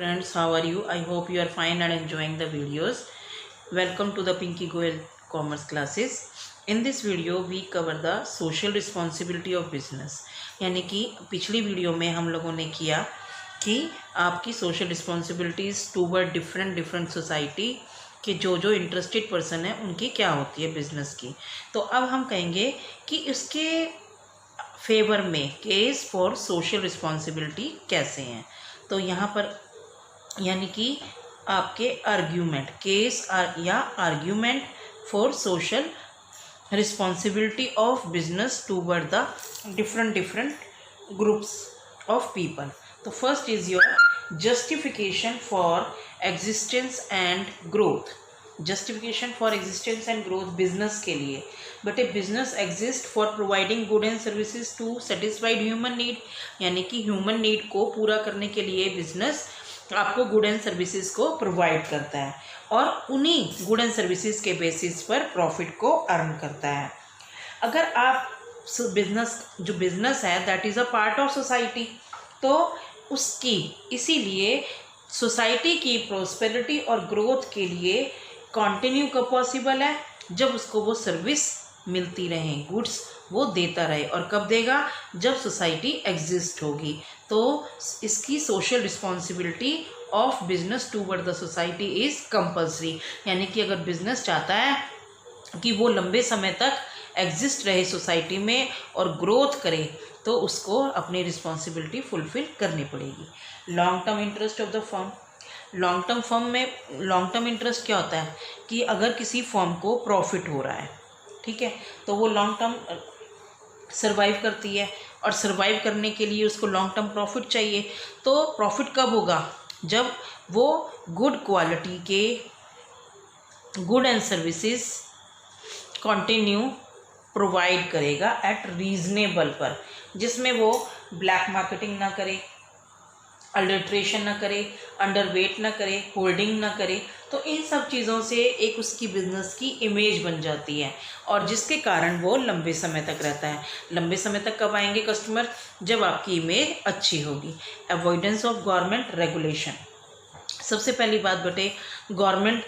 friends, how are you? I hope you are fine and enjoying the videos. Welcome to the Pinky Goel Commerce classes. In this video we cover the social responsibility of business. यानी कि पिछली video में हम लोगों ने किया कि आपकी social responsibilities toward different society कि जो इंटरेस्टेड पर्सन है उनकी क्या होती है बिजनेस की। तो अब हम कहेंगे कि उसके फेवर में केस फॉर सोशल रिस्पॉन्सिबिलिटी कैसे हैं। तो यहाँ पर यानी कि आपके आर्ग्यूमेंट केस या argument for social responsibility of business toward the different groups of people. तो first is your justification for existence and growth. Justification for existence and growth business के लिए, but a business exist for providing good and services to satisfied human need. यानी कि human need को पूरा करने के लिए बिजनेस आपको गुड एंड सर्विसेज को प्रोवाइड करता है और उन्हीं गुड एंड सर्विसेज के बेसिस पर प्रॉफिट को अर्न करता है। अगर आप जो बिजनेस है that is a part of society, तो उसकी इसीलिए सोसाइटी की प्रोस्पेरिटी और ग्रोथ के लिए कंटिन्यू कब पॉसिबल है, जब उसको वो सर्विस मिलती रहे, गुड्स वो देता रहे। और कब देगा, जब सोसाइटी एग्जिस्ट होगी। तो इसकी social responsibility of business toward the society is compulsory. यानी कि अगर बिजनेस चाहता है कि वो लंबे समय तक एग्जिस्ट रहे सोसाइटी में और ग्रोथ करे, तो उसको अपनी रिस्पॉन्सिबिलिटी फुलफिल करनी पड़ेगी। Long term interest of the firm. Long term firm में लॉन्ग टर्म इंटरेस्ट क्या होता है कि अगर किसी फर्म को प्रॉफिट हो रहा है, ठीक है, तो वो लॉन्ग टर्म सर्वाइव करती है और सर्वाइव करने के लिए उसको लॉन्ग टर्म प्रॉफिट चाहिए। तो प्रॉफिट कब होगा, जब वो गुड क्वालिटी के good and services continue provide करेगा एट रीजनेबल पर, जिसमें वो ब्लैक मार्केटिंग ना करे, अल्टरेशन ना करे, अंडरवेट ना करे, होल्डिंग ना करे। तो इन सब चीज़ों से एक उसकी बिजनेस की इमेज बन जाती है और जिसके कारण वो लंबे समय तक रहता है। लंबे समय तक कब आएंगे कस्टमर, जब आपकी इमेज अच्छी होगी। Avoidance of government regulation. सबसे पहली बात बेटे, गवर्नमेंट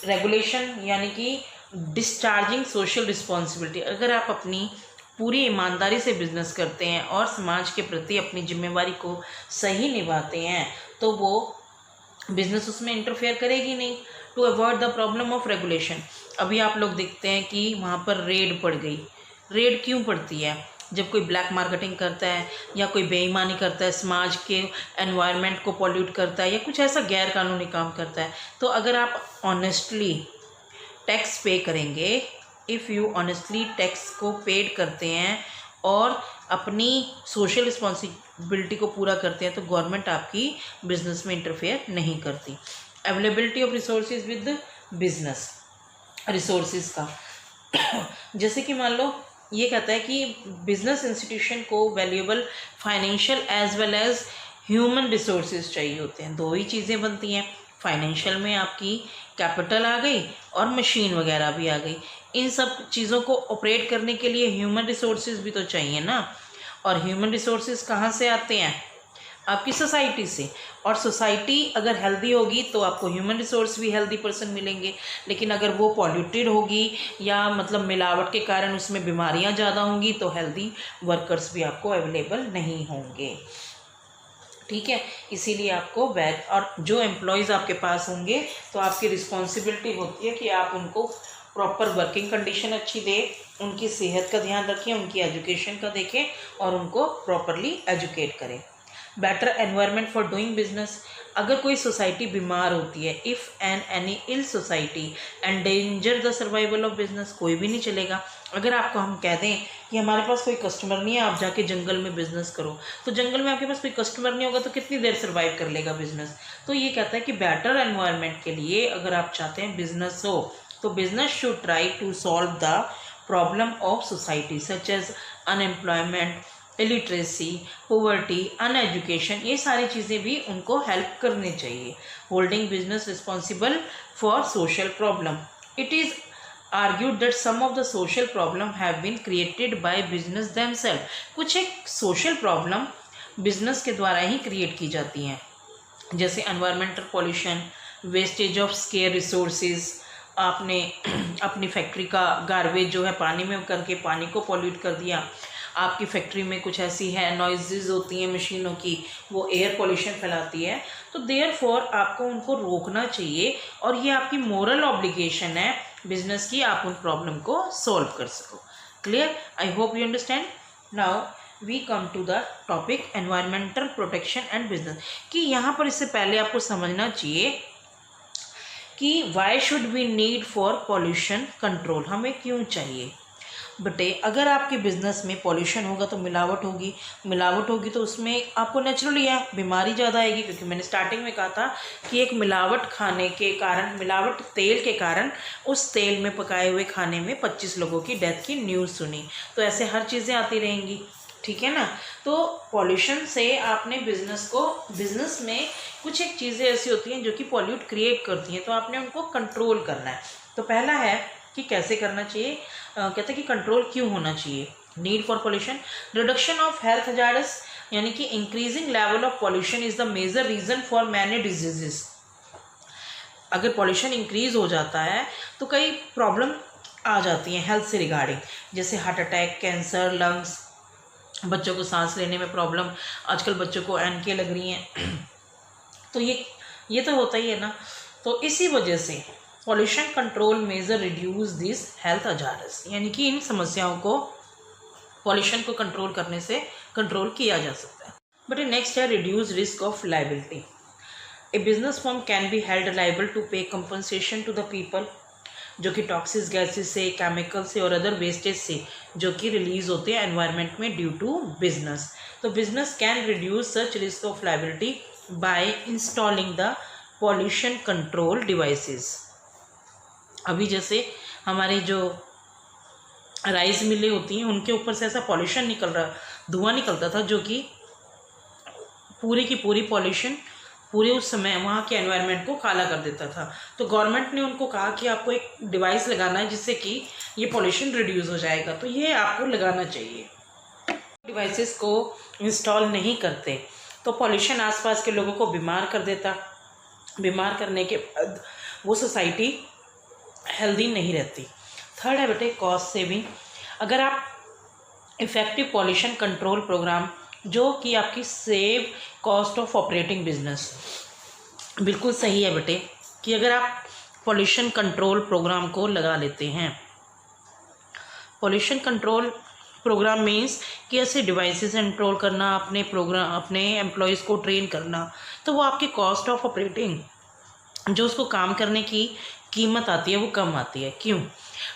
रेगुलेशन यानी कि डिस्चार्जिंग सोशल रिस्पॉन्सिबिलिटी। अगर आप अपनी पूरी ईमानदारी से बिजनेस करते हैं और समाज के प्रति अपनी जिम्मेवारी को सही निभाते हैं, तो वो बिजनेस उसमें इंटरफेयर करेगी नहीं। To avoid the problem of regulation. अभी आप लोग देखते हैं कि वहाँ पर रेड पड़ गई। रेड क्यों पड़ती है, जब कोई ब्लैक मार्केटिंग करता है या कोई बेईमानी करता है, समाज के एनवायरनमेंट को पॉल्यूट करता है या कुछ ऐसा गैर कानूनी काम करता है। तो अगर आप ऑनेस्टली टैक्स पे करेंगे, इफ़ यू ऑनेस्टली टैक्स को पेड करते हैं और अपनी सोशल रिस्पॉन्सिबिलिटी को पूरा करते हैं, तो गवर्नमेंट आपकी बिजनेस में इंटरफेयर नहीं करती। Availability of resources with business resources का जैसे कि मान लो ये कहता है कि बिजनेस इंस्टीट्यूशन को valuable financial as well as human resources चाहिए होते हैं। दो ही चीज़ें बनती हैं, फाइनेंशियल में आपकी कैपिटल आ गई और मशीन वगैरह भी आ गई। इन सब चीज़ों को ऑपरेट करने के लिए ह्यूमन रिसोर्सेज भी तो चाहिए ना। और ह्यूमन रिसोर्सेज कहाँ से आते हैं, आपकी सोसाइटी से। और सोसाइटी अगर हेल्दी होगी तो आपको ह्यूमन रिसोर्स भी हेल्दी पर्सन मिलेंगे। लेकिन अगर वो पॉल्यूटेड होगी या मतलब मिलावट के कारण उसमें बीमारियां ज़्यादा होंगी, तो हेल्दी वर्कर्स भी आपको अवेलेबल नहीं होंगे। ठीक है, इसीलिए आपको और जो एम्प्लॉयज़ आपके पास होंगे, तो आपकी रिस्पॉन्सिबिलिटी होती है कि आप उनको प्रॉपर वर्किंग कंडीशन अच्छी दें, उनकी सेहत का ध्यान रखें, उनकी एजुकेशन का देखें और उनको प्रॉपरली एजुकेट करें। Better environment for doing business. अगर कोई सोसाइटी बीमार होती है, if any ill society endanger the survival of business, कोई भी नहीं चलेगा। अगर आपको हम कह दें कि हमारे पास कोई कस्टमर नहीं है, आप जाके जंगल में बिजनेस करो, तो जंगल में आपके पास कोई कस्टमर नहीं होगा तो कितनी देर सर्वाइव कर लेगा बिजनेस। तो ये कहता है कि बेटर एनवायरनमेंट के लिए अगर आप चाहते हैं बिजनेस हो, तो business should try to solve the problem of society such as unemployment, illiteracy, poverty, uneducation. ये सारी चीज़ें भी उनको हेल्प करनी चाहिए। Holding business responsible for social problem. It is argued that some of the social problem have been created by business themselves. कुछ एक social problem business के द्वारा ही क्रिएट की जाती हैं। जैसे environmental pollution, wastage of square resources, आपने अपनी फैक्ट्री का गार्बेज जो है पानी में करके पानी को पॉल्यूट कर दिया। आपकी फैक्ट्री में कुछ ऐसी है नॉइजेज होती हैं मशीनों की, वो एयर पॉल्यूशन फैलाती है। तो देयरफॉर आपको उनको रोकना चाहिए और ये आपकी मोरल ऑब्लिगेशन है बिजनेस की, आप उन प्रॉब्लम को सॉल्व कर सको। Clear? I hope you understand. Now we come to the topic environmental protection and business. कि यहाँ पर इससे पहले आपको समझना चाहिए कि why should we need for pollution control, हमें क्यों चाहिए। बटे अगर आपके बिजनेस में पॉल्यूशन होगा तो मिलावट होगी, मिलावट होगी तो उसमें आपको नेचुरली है बीमारी ज़्यादा आएगी, क्योंकि मैंने स्टार्टिंग में कहा था कि एक मिलावट खाने के कारण, मिलावट तेल के कारण उस तेल में पकाए हुए खाने में 25 लोगों की डेथ की न्यूज़ सुनी। तो ऐसे हर चीज़ें आती रहेंगी, ठीक है ना। तो पॉल्यूशन से आपने बिजनेस में कुछ एक चीज़ें ऐसी होती हैं जो कि पॉल्यूट क्रिएट करती हैं, तो आपने उनको कंट्रोल करना है। तो पहला है कि कैसे करना चाहिए, कहते हैं कि कंट्रोल क्यों होना चाहिए। Need for pollution, reduction of health hazards, यानी कि increasing level of pollution is the major reason for many diseases. अगर पॉल्यूशन इंक्रीज हो जाता है तो कई प्रॉब्लम आ जाती हैं हेल्थ से रिगार्डिंग, जैसे हार्ट अटैक, कैंसर, लंग्स, बच्चों को सांस लेने में प्रॉब्लम, आजकल बच्चों को एनके लग रही हैं तो ये तो होता ही है ना। तो इसी वजह से pollution control measure reduce this health hazards, यानी कि इन समस्याओं को पॉल्यूशन को कंट्रोल करने से कंट्रोल किया जा सकता है। बट नेक्स्ट है reduce risk of liability. A business firm can be held liable to pay compensation to the people, जो कि टॉक्सिक गैसेस से, केमिकल से और अदर वेस्टेज से जो कि रिलीज होते हैं एनवायरनमेंट में ड्यू टू बिजनेस। तो business can reduce such risk of liability by installing the pollution control devices. अभी जैसे हमारे जो राइस मिलें होती हैं उनके ऊपर से ऐसा पॉल्यूशन निकल रहा, धुआं निकलता था, जो कि पूरी की पूरी पॉल्यूशन पूरे उस समय वहाँ के एनवायरनमेंट को काला कर देता था। तो गवर्नमेंट ने उनको कहा कि आपको एक डिवाइस लगाना है जिससे कि ये पॉल्यूशन रिड्यूस हो जाएगा, तो ये आपको लगाना चाहिए। डिवाइसेस को इंस्टॉल नहीं करते तो पॉल्यूशन आसपास के लोगों को बीमार कर देता, बीमार करने के बाद वो सोसाइटी हेल्दी नहीं रहती। थर्ड है बेटे कॉस्ट सेविंग। अगर आप इफ़ेक्टिव पॉल्यूशन कंट्रोल प्रोग्राम, जो कि आपकी save cost of operating business, बिल्कुल सही है बेटे कि अगर आप पॉल्यूशन कंट्रोल प्रोग्राम को लगा लेते हैं, पॉल्यूशन कंट्रोल प्रोग्राम मीन्स कि ऐसे डिवाइसेस कंट्रोल करना, अपने एम्प्लॉयज़ को ट्रेन करना, तो वो आपकी कॉस्ट ऑफ ऑपरेटिंग, जो उसको काम करने की कीमत आती है वो कम आती है। क्यों?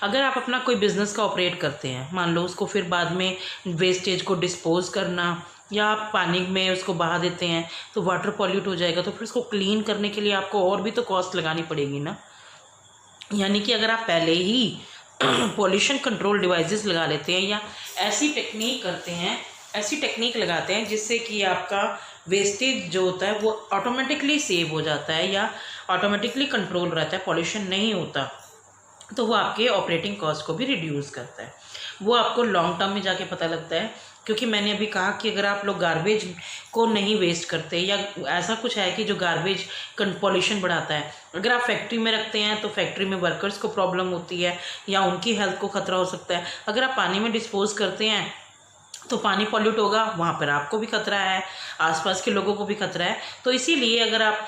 अगर आप अपना कोई बिज़नेस का ऑपरेट करते हैं, मान लो उसको फिर बाद में वेस्टेज को डिस्पोज करना या आप पानी में उसको बहा देते हैं तो वाटर पॉल्यूट हो जाएगा, तो फिर उसको क्लीन करने के लिए आपको और भी तो कॉस्ट लगानी पड़ेगी ना। यानी कि अगर आप पहले ही पॉल्यूशन कंट्रोल डिवाइसेस लगा लेते हैं या ऐसी टेक्निक करते हैं, ऐसी टेक्निक लगाते हैं जिससे कि आपका वेस्टेज जो होता है वो ऑटोमेटिकली सेव हो जाता है या ऑटोमेटिकली कंट्रोल रहता है, पॉल्यूशन नहीं होता, तो वो आपके ऑपरेटिंग कॉस्ट को भी रिड्यूस करता है। वो आपको लॉन्ग टर्म में जाके पता लगता है, क्योंकि मैंने अभी कहा कि अगर आप लोग गार्बेज को नहीं वेस्ट करते या ऐसा कुछ है कि जो गार्बेज पॉल्यूशन बढ़ाता है, अगर आप फैक्ट्री में रखते हैं तो फैक्ट्री में वर्कर्स को प्रॉब्लम होती है या उनकी हेल्थ को खतरा हो सकता है। अगर आप पानी में डिस्पोज करते हैं तो पानी पॉल्यूट होगा, वहाँ पर आपको भी खतरा है, आसपास के लोगों को भी खतरा है। तो इसीलिए अगर आप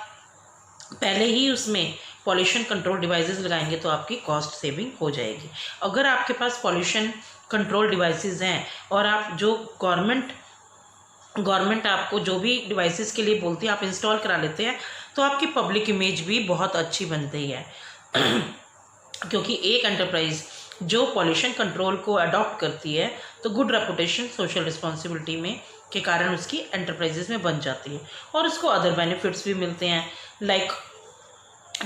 पहले ही उसमें पॉल्यूशन कंट्रोल डिवाइसेस लगाएंगे तो आपकी कॉस्ट सेविंग हो जाएगी। अगर आपके पास पॉल्यूशन कंट्रोल डिवाइसेस हैं और आप जो गवर्नमेंट आपको जो भी डिवाइसेस के लिए बोलती है आप इंस्टॉल करा लेते हैं, तो आपकी पब्लिक इमेज भी बहुत अच्छी बनती है क्योंकि एक एंटरप्राइज जो पॉल्यूशन कंट्रोल को अडॉप्ट करती है तो गुड रेपुटेशन सोशल रिस्पॉन्सिबिलिटी में के कारण उसकी एंटरप्राइजेस में बन जाती है और उसको अदर बेनिफिट्स भी मिलते हैं, like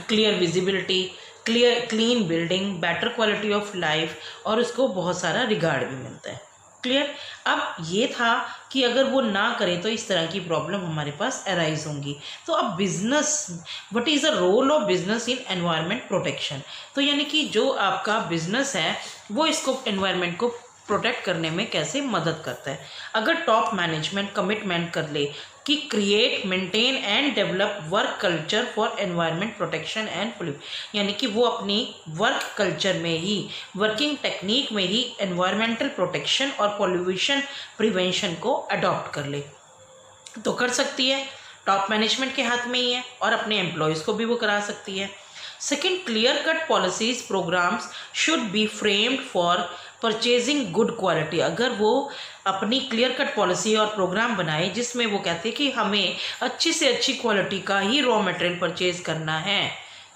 clear visibility, clean building, better quality of life, और उसको बहुत सारा रिगार्ड भी मिलता है। क्लियर? अब ये था कि अगर वो ना करे तो इस तरह की प्रॉब्लम हमारे पास अराइज होंगी। तो अब business, what is the role of business in environment protection, तो यानी कि जो आपका बिजनेस है वो इसको एनवायरनमेंट को प्रोटेक्ट करने में कैसे मदद करता है। अगर टॉप मैनेजमेंट कमिटमेंट कर ले कि create, maintain and develop work culture for environment protection and pollution, यानी कि वो अपनी वर्क कल्चर में ही, वर्किंग टेक्निक में ही एनवायरमेंटल प्रोटेक्शन और पोल्यूशन प्रिवेंशन को अडॉप्ट कर ले। तो कर सकती है, टॉप मैनेजमेंट के हाथ में ही है, और अपने एम्प्लॉयज़ को भी वो करा सकती है। Second, clear cut policies programmes should be framed for purchasing good quality. अगर वो अपनी क्लियर कट पॉलिसी और प्रोग्राम बनाए जिसमें वो कहते हैं कि हमें अच्छी से अच्छी क्वालिटी का ही रॉ मटेरियल परचेज करना है,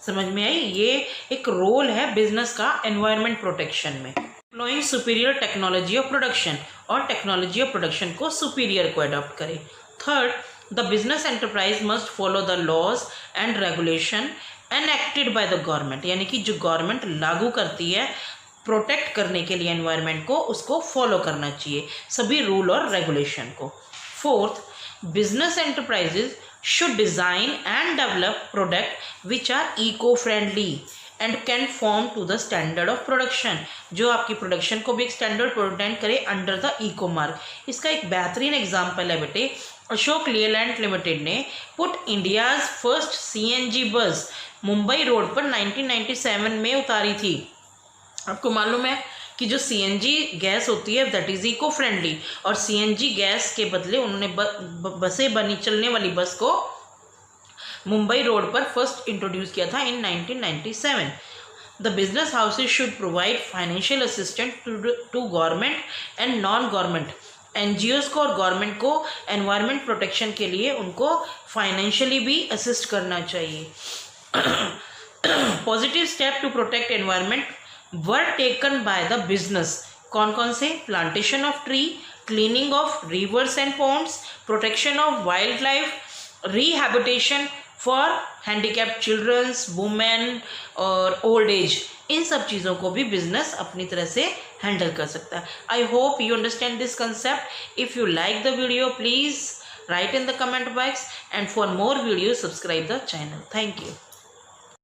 समझ में आई? ये एक रोल है बिजनेस का एनवायरनमेंट प्रोटेक्शन में। Employing superior technology of production, और टेक्नोलॉजी ऑफ प्रोडक्शन को सुपीरियर को अडॉप्ट करे। Third, the business enterprise must follow the laws and regulation enacted by the government, यानी कि जो गवर्नमेंट लागू करती है प्रोटेक्ट करने के लिए एनवायरनमेंट को, उसको फॉलो करना चाहिए सभी रूल और रेगुलेशन को। Fourth, business enterprises should design and develop product which are eco friendly and can form to the standard of production, जो आपकी प्रोडक्शन को भी एक स्टैंडर्ड प्रोटेक्ट करे अंडर द इको मार्क। इसका एक बेहतरीन एग्जाम्पल है बेटे, अशोक लेलैंड लिमिटेड ने put India's first CNG bus Mumbai road पर 1997 में उतारी थी। आपको मालूम है कि जो सीएनजी गैस होती है दैट इज़ इको फ्रेंडली, और सीएनजी गैस के बदले उन्होंने बसें बनी, चलने वाली बस को मुंबई रोड पर फर्स्ट इंट्रोड्यूस किया था in 1997। The business houses should provide financial assistance to government and non government NGOs को, और गवर्नमेंट को एनवायरनमेंट प्रोटेक्शन के लिए उनको फाइनेंशियली भी असिस्ट करना चाहिए। Positive step to protect environment were taken by the business. कौन कौन से? Plantation of tree, cleaning of rivers and ponds, protection of wild life, rehabilitation for handicapped childrens, women और ओल्ड एज। इन सब चीज़ों को भी बिजनेस अपनी तरह से हैंडल कर सकता है। आई hope you understand this concept. If you like the video please write in the comment box, and for more videos subscribe the channel. Thank you.